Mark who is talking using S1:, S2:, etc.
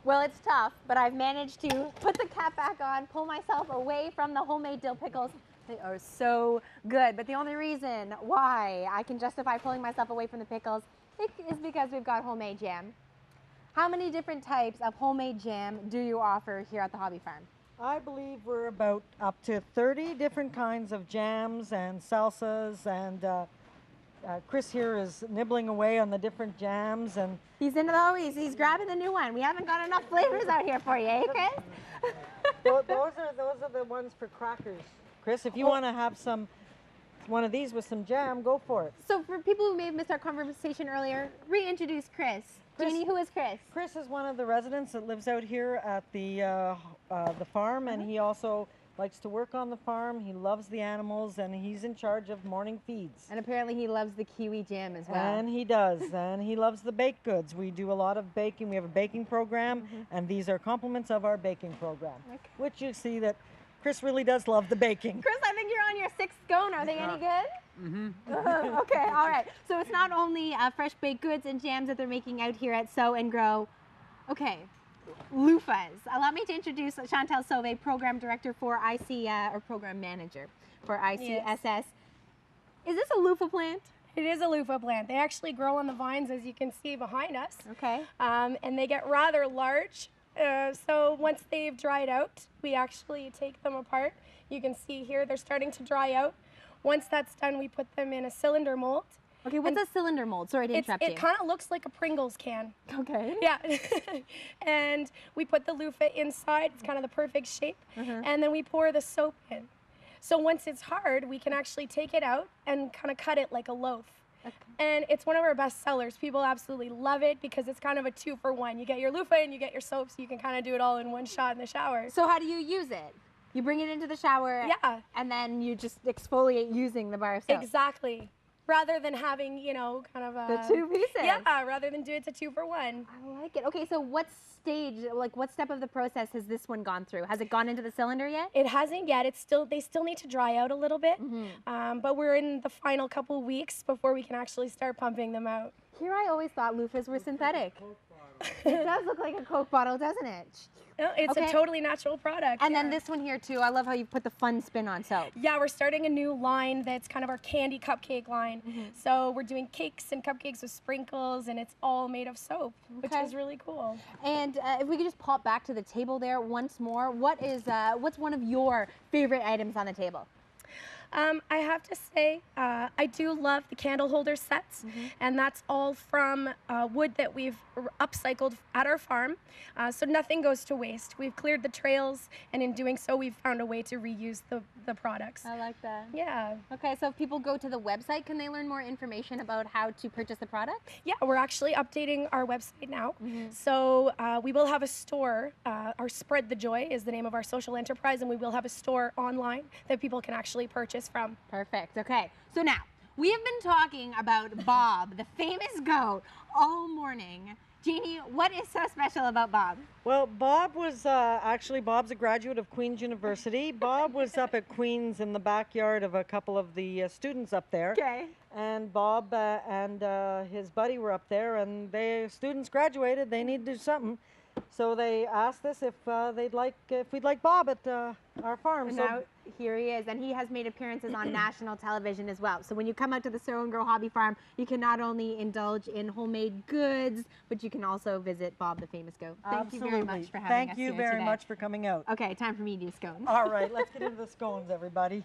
S1: Well, it's tough, but I've managed to put the cap back on, pull myself away from the homemade dill pickles. They are so good, but the only reason why I can justify pulling myself away from the pickles is because we've got homemade jam. How many different types of homemade jam do you offer here at the Hobby Farm?
S2: I believe we're about up to 30 different kinds of jams and salsas, and Chris here is nibbling away on the different jams, and
S1: He's he's grabbing the new one. We haven't got enough flavors out here for you, eh, Chris?
S2: those are the ones for crackers. Chris, if you want to have one of these with some jam, go for it.
S1: So for people who may have missed our conversation earlier, reintroduce Chris. Jeannie, who is Chris?
S2: Chris is one of the residents that lives out here at the farm, and he also likes to work on the farm. He loves the animals, and he's in charge of morning feeds.
S1: And apparently he loves the kiwi jam as well.
S2: And he does, and he loves the baked goods. We do a lot of baking. We have a baking program, and these are complements of our baking program, which you see that Chris really does love the baking.
S1: Chris, I think you're on your 6th scone. Are they any good? Okay, all right. So it's not only fresh baked goods and jams that they're making out here at Sow and Grow. Okay, loofahs. Allow me to introduce Chantal Sauvé, Program Director for or Program Manager for ICSS. Yes. Is this a loofah plant?
S3: It is a loofah plant. They actually grow on the vines, as you can see behind us.
S1: Okay.
S3: And they get rather large. So once they've dried out, we actually take them apart. You can see here they're starting to dry out. Once that's done, we put them in a cylinder mold.
S1: Okay, what's a cylinder mold? Sorry to interrupt you.
S3: It kind of looks like a Pringles can.
S1: Okay.
S3: Yeah. And we put the loofah inside. It's kind of the perfect shape. And then we pour the soap in. So once it's hard, we can actually take it out and kind of cut it like a loaf. Okay. And it's one of our best sellers. People absolutely love it because it's kind of a 2-for-1. You get your loofah and you get your soap, so you can kind of do it all in one shot in the shower.
S1: So how do you use it? You bring it into the shower, and then you just exfoliate using the bar of soap.
S3: Exactly. Rather than having, you know, kind of a...
S1: The 2 pieces.
S3: Yeah, rather than do it to 2-for-1.
S1: I like it. Okay, so what stage, like what step of the process has this one gone through? Has it gone into the cylinder yet?
S3: It hasn't yet. They still need to dry out a little bit, but we're in the final couple weeks before we can actually start pumping them out.
S1: Here I always thought loofahs were synthetic. It does look like a Coke bottle, doesn't it?
S3: No, it's a totally natural product.
S1: And then this one here too, I love how you put the fun spin on soap.
S3: Yeah, we're starting a new line that's kind of our candy cupcake line. So we're doing cakes and cupcakes with sprinkles, and it's all made of soap, which is really cool.
S1: And if we could just pop back to the table there once more, what's one of your favorite items on the table?
S3: I have to say, I do love the candle holder sets, and that's all from wood that we've upcycled at our farm, so nothing goes to waste. We've cleared the trails, and in doing so, we've found a way to reuse the products.
S1: I like that.
S3: Yeah.
S1: Okay, so if people go to the website, can they learn more information about how to purchase the product?
S3: Yeah, we're actually updating our website now. So we will have a store. Our Spread the Joy is the name of our social enterprise, and we will have a store online that people can actually purchase from.
S1: Perfect. Okay, so now we have been talking about Bob, the famous goat, all morning. Jeannie, what is so special about Bob?
S2: Well, Bob was Bob's a graduate of Queen's University. Bob was up at Queen's in the backyard of a couple of the students up there.
S1: Okay.
S2: And Bob and his buddy were up there, and the students graduated. They needed to do something. So they asked us if we'd like Bob at our farm.
S1: And
S2: so
S1: now here he is, and he has made appearances on national television as well. So when you come out to the Sow and Grow Hobby Farm, you can not only indulge in homemade goods, but you can also visit Bob the famous goat. Thank you very much for having us here
S2: Thank you very much for coming out.
S1: Okay, time for me to do scones.
S2: All right, let's get into the scones, everybody.